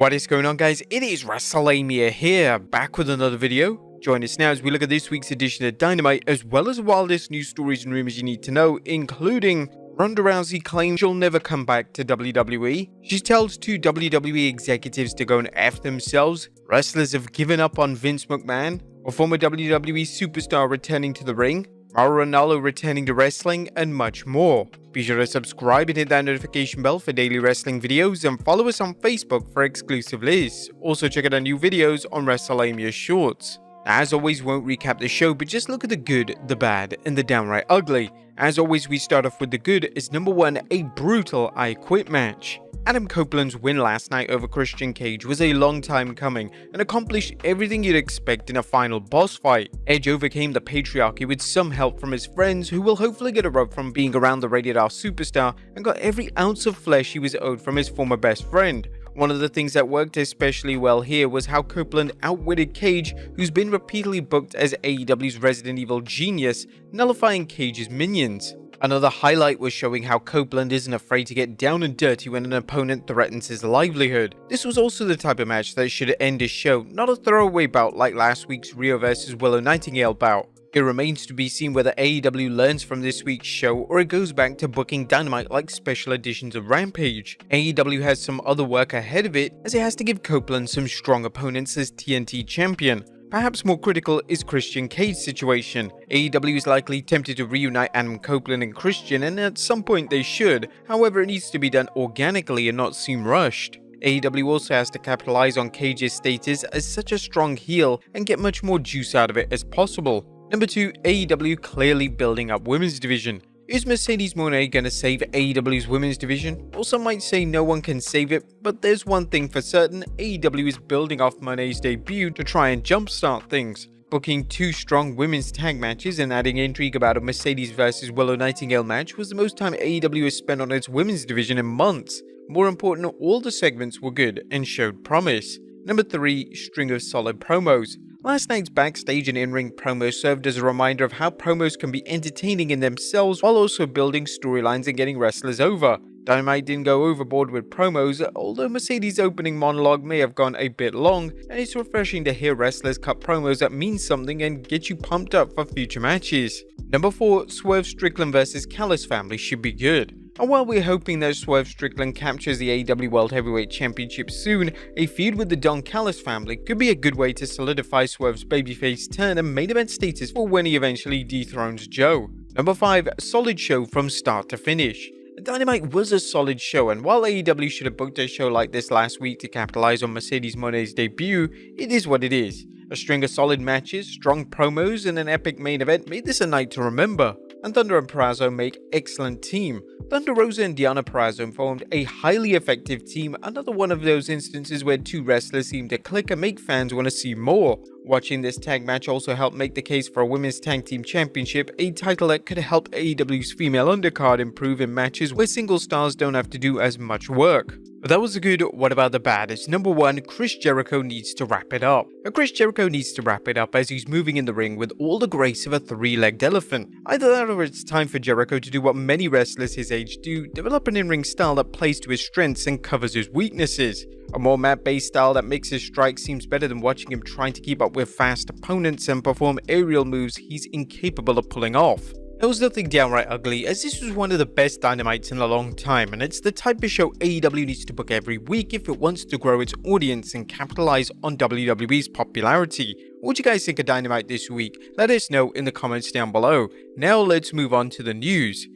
What is going on, guys? It is WrestleMania here, back with another video. Join us now as we look at this week's edition of Dynamite, as well as the wildest news stories and rumors you need to know, including Ronda Rousey claims she'll never come back to WWE. She tells two WWE executives to go and F themselves. Wrestlers have given up on Vince McMahon. A former WWE superstar returning to the ring. Ronaldo returning to wrestling, and much more. Be sure to subscribe and hit that notification bell for daily wrestling videos, and follow us on Facebook for exclusive lists. Also check out our new videos on WrestleMania Shorts. As always, won't recap the show, but just look at the good, the bad, and the downright ugly. As always, we start off with the good as number 1, a brutal I Quit match. Adam Copeland's win last night over Christian Cage was a long time coming and accomplished everything you'd expect in a final boss fight. Edge overcame the patriarchy with some help from his friends, who will hopefully get a rub from being around the rated R superstar, and got every ounce of flesh he was owed from his former best friend. One of the things that worked especially well here was how Copeland outwitted Cage, who's been repeatedly booked as AEW's Resident Evil genius, nullifying Cage's minions. Another highlight was showing how Copeland isn't afraid to get down and dirty when an opponent threatens his livelihood. This was also the type of match that should end his show, not a throwaway bout like last week's Rio vs Willow Nightingale bout. It remains to be seen whether AEW learns from this week's show or it goes back to booking Dynamite like special editions of Rampage. AEW has some other work ahead of it, as it has to give Copeland some strong opponents as TNT champion. Perhaps more critical is Christian Cage's situation. AEW is likely tempted to reunite Adam Copeland and Christian, and at some point they should. However, it needs to be done organically and not seem rushed. AEW also has to capitalize on Cage's status as such a strong heel and get much more juice out of it as possible. Number 2, AEW clearly building up women's division. Is Mercedes Moné going to save AEW's women's division? Well, some might say no one can save it, but there's one thing for certain: AEW is building off Moné's debut to try and jumpstart things. Booking 2 strong women's tag matches and adding intrigue about a Mercedes vs Willow Nightingale match was the most time AEW has spent on its women's division in months. More important, all the segments were good and showed promise. Number 3, string of solid promos. Last night's backstage and in-ring promos served as a reminder of how promos can be entertaining in themselves while also building storylines and getting wrestlers over. Dynamite didn't go overboard with promos, although Mercedes' opening monologue may have gone a bit long, and it's refreshing to hear wrestlers cut promos that mean something and get you pumped up for future matches. Number 4, Swerve Strickland vs Callis family should be good. And while we're hoping that Swerve Strickland captures the AEW World Heavyweight Championship soon, a feud with the Don Callis family could be a good way to solidify Swerve's babyface turn and main event status for when he eventually dethrones Joe. Number 5, solid show from start to finish. Dynamite was a solid show, and while AEW should have booked a show like this last week to capitalize on Mercedes Moné's debut, it is what it is. A string of solid matches, strong promos, and an epic main event made this a night to remember. And Thunder and Purrazzo make excellent team. Thunder Rosa and Deonna Purrazzo formed a highly effective team, another one of those instances where 2 wrestlers seem to click and make fans want to see more. Watching this tag match also helped make the case for a Women's Tag Team Championship, a title that could help AEW's female undercard improve in matches where single stars don't have to do as much work. But that was the good. What about the bad? It's number 1, Chris Jericho needs to wrap it up. Now, Chris Jericho needs to wrap it up as he's moving in the ring with all the grace of a 3-legged elephant. Either that or it's time for Jericho to do what many wrestlers his age do, develop an in-ring style that plays to his strengths and covers his weaknesses. A more mat-based style that makes his strike seems better than watching him trying to keep up with fast opponents and perform aerial moves he's incapable of pulling off. There was nothing downright ugly, as this was one of the best Dynamites in a long time, and it's the type of show AEW needs to book every week if it wants to grow its audience and capitalize on WWE's popularity. What do you guys think of Dynamite this week? Let us know in the comments down below. Now let's move on to the news.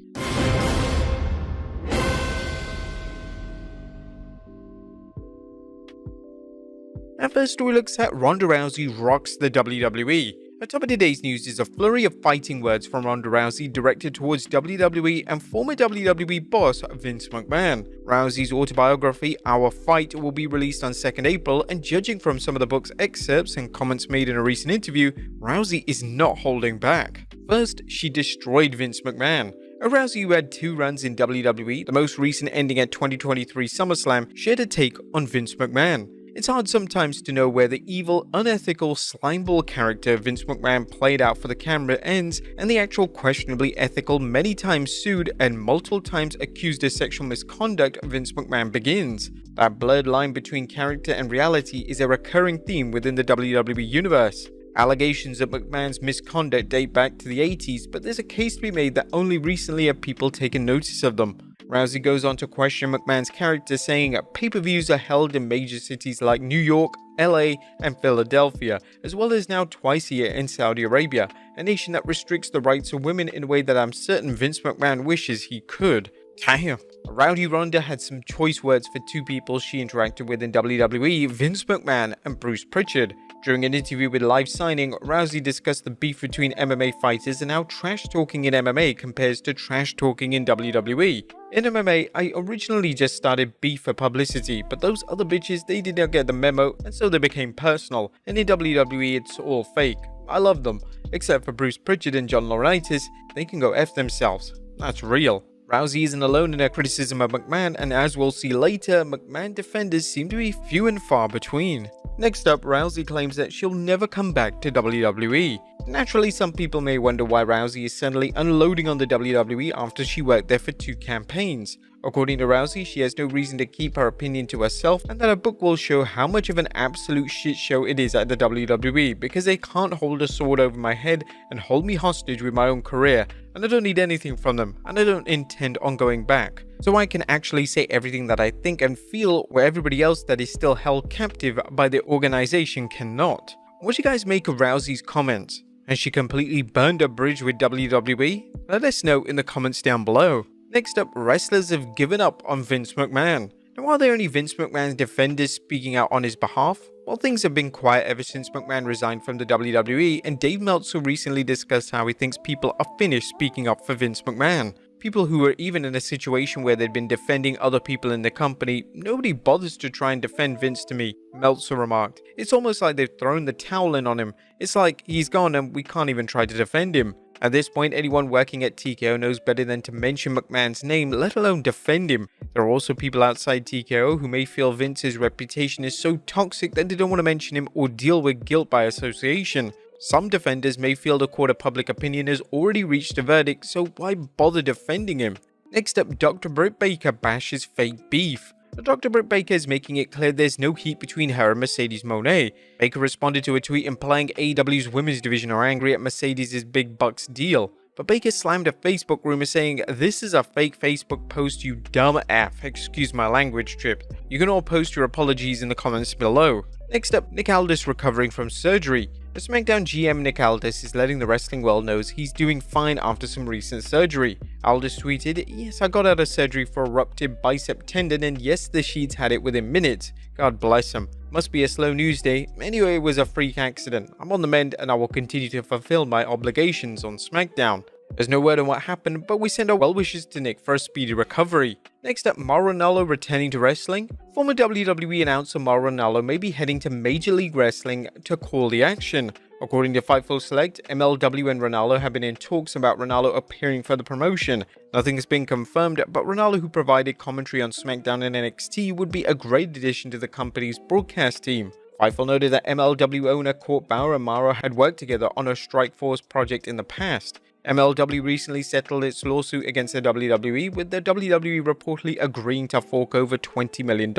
Our first story looks at Ronda Rousey rocks the WWE. At top of today's news is a flurry of fighting words from Ronda Rousey directed towards WWE and former WWE boss Vince McMahon. Rousey's autobiography, Our Fight, will be released on 2nd April, and judging from some of the book's excerpts and comments made in a recent interview, Rousey is not holding back. First, she destroyed Vince McMahon. A Rousey who had 2 runs in WWE, the most recent ending at 2023 SummerSlam, shared a take on Vince McMahon. It's hard sometimes to know where the evil, unethical, slimeball character Vince McMahon played out for the camera ends and the actual questionably ethical, many times sued and multiple times accused of sexual misconduct Vince McMahon begins. That blurred line between character and reality is a recurring theme within the WWE universe. Allegations of McMahon's misconduct date back to the 80s, but there's a case to be made that only recently have people taken notice of them. Rousey goes on to question McMahon's character, saying pay-per-views are held in major cities like New York, LA, and Philadelphia, as well as now twice a year in Saudi Arabia, a nation that restricts the rights of women in a way that I'm certain Vince McMahon wishes he could. Damn. Rowdy Ronda had some choice words for two people she interacted with in WWE, Vince McMahon and Bruce Pritchard. During an interview with Live Signing, Rousey discussed the beef between MMA fighters and how trash talking in MMA compares to trash talking in WWE. In MMA, I originally just started beef for publicity, but those other bitches, they did not get the memo, and so they became personal, and in WWE it's all fake. I love them, except for Bruce Pritchard and John Laurinaitis, they can go F themselves. That's real. Rousey isn't alone in her criticism of McMahon, and as we'll see later, McMahon defenders seem to be few and far between. Next up, Rousey claims that she'll never come back to WWE. Naturally, some people may wonder why Rousey is suddenly unloading on the WWE after she worked there for 2 campaigns. According to Rousey, she has no reason to keep her opinion to herself, and that her book will show how much of an absolute shit show it is at the WWE, because they can't hold a sword over my head and hold me hostage with my own career, and I don't need anything from them, and I don't intend on going back. So I can actually say everything that I think and feel, where everybody else that is still held captive by the organization cannot. What do you guys make of Rousey's comments? Has she completely burned a bridge with WWE? Let us know in the comments down below. Next up, wrestlers have given up on Vince McMahon. Now, are there any Vince McMahon's defenders speaking out on his behalf? Well, things have been quiet ever since McMahon resigned from the WWE, and Dave Meltzer recently discussed how he thinks people are finished speaking up for Vince McMahon. People who were even in a situation where they'd been defending other people in the company, nobody bothers to try and defend Vince to me, Meltzer remarked. It's almost like they've thrown the towel in on him. It's like he's gone and we can't even try to defend him. At this point, anyone working at TKO knows better than to mention McMahon's name, let alone defend him. There are also people outside TKO who may feel Vince's reputation is so toxic that they don't want to mention him or deal with guilt by association. Some defenders may feel the court of public opinion has already reached a verdict, so why bother defending him? Next up, Dr. Britt Baker bashes fake beef. Dr. Britt Baker is making it clear there's no heat between her and Mercedes Moné. Baker responded to a tweet implying AEW's women's division are angry at Mercedes' big bucks deal. But Baker slammed a Facebook rumor saying, "This is a fake Facebook post, you dumb F, excuse my language trip." You can all post your apologies in the comments below. Next up, Nick Aldis recovering from surgery. The SmackDown GM Nick Aldis is letting the wrestling world know he's doing fine after some recent surgery. Aldis tweeted, "Yes, I got out of surgery for a ruptured bicep tendon, and yes, the sheets had it within minutes. God bless him. Must be a slow news day. Anyway, it was a freak accident. I'm on the mend and I will continue to fulfill my obligations on SmackDown." There's no word on what happened, but we send our well wishes to Nick for a speedy recovery. Next up, Mauro Ranallo returning to wrestling. Former WWE announcer Mauro Ranallo may be heading to Major League Wrestling to call the action. According to Fightful Select, MLW and Ranallo have been in talks about Ranallo appearing for the promotion. Nothing has been confirmed, but Ranallo, who provided commentary on SmackDown and NXT, would be a great addition to the company's broadcast team. Fightful noted that MLW owner Court Bauer and Mauro had worked together on a Strikeforce project in the past. MLW recently settled its lawsuit against the WWE, with the WWE reportedly agreeing to fork over $20 million.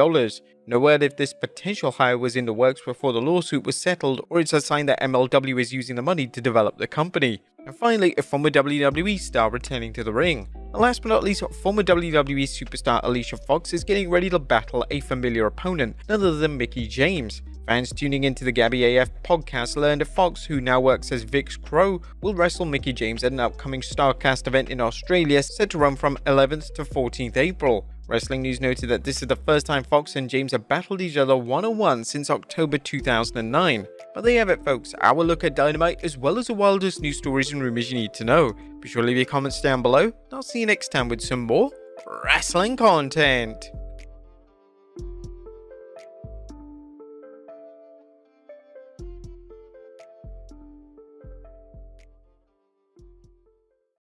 No word if this potential hire was in the works before the lawsuit was settled, or it's a sign that MLW is using the money to develop the company. And finally, a former WWE star returning to the ring. And last but not least, former WWE superstar Alicia Fox is getting ready to battle a familiar opponent, none other than Mickie James. Fans tuning into the Gabby AF podcast learned Fox, who now works as Vix Crow, will wrestle Mickie James at an upcoming StarCast event in Australia set to run from 11th to 14th April. Wrestling News noted that this is the first time Fox and James have battled each other one-on-one since October 2009. But there you have it, folks, our look at Dynamite as well as the wildest news stories and rumors you need to know. Be sure to leave your comments down below, and I'll see you next time with some more wrestling content.